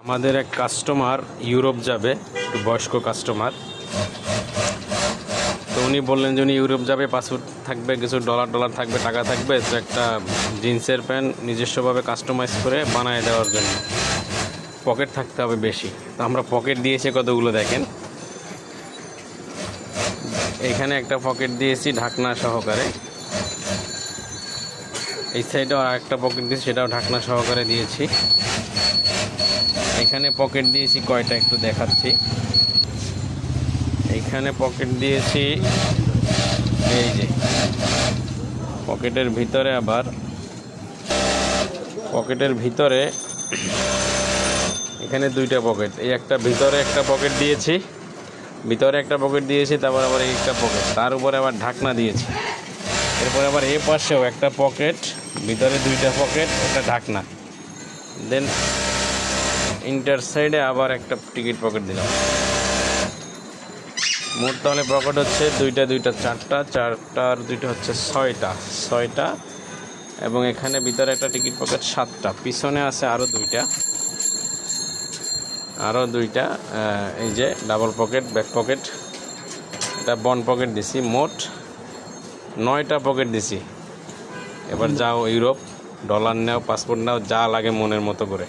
আমাদের এক customer Europe যাবে, একটু বয়স্ক কাস্টমার। তো উনি বললেন যে উনি ইউরোপ যাবে, পাসপোর্ট থাকবে, কিছু ডলার থাকবে, টাকা থাকবে, তো একটা জিন্সের প্যান্ট নিজস্বভাবে কাস্টমাইজ করে বানিয়ে দেওয়ার জন্য পকেট থাকতে হবে বেশি। তো আমরা পকেট দিয়েছি কতগুলো দেখেন, এখানে একটা পকেট দিয়েছি ঢাকনা সহকারে, এই সাইডেও আর একটা পকেট দিয়েছি, সেটাও ঢাকনা সহকারে দিয়েছি। এখানে পকেট দিয়েছি কয়টা একটু দেখাচ্ছি। এইখানে পকেট দিয়েছি, এই যে পকেটের ভিতরে, আবার পকেটের ভিতরে এখানে দুইটা পকেট, এই একটা ভিতরে একটা পকেট দিয়েছি, তারপর আবার এই একটা পকেট, তার উপরে আবার ঢাকনা দিয়েছি। এরপরে আবার এই পাশেও একটা পকেট, ভিতরে দুইটা পকেট, একটা ঢাকনা, দেন ইন্টার সাইডে আবার একটা টিকিট পকেট দিলাম। মোট তাহলে পকেট হচ্ছে দুইটা চারটার দুইটা হচ্ছে ছয়টা, এবং এখানে ভিতরে একটা টিকিট পকেট 7টা, পিছনে আছে আরও দুইটা, এই যে ডাবল পকেট, ব্যাক পকেট, এটা বন পকেট দিছি। মোট 9টা পকেট দিছি। এবার যাও ইউরোপ, ডলার নাও, পাসপোর্ট নাও, যা লাগে মনের মতো করে।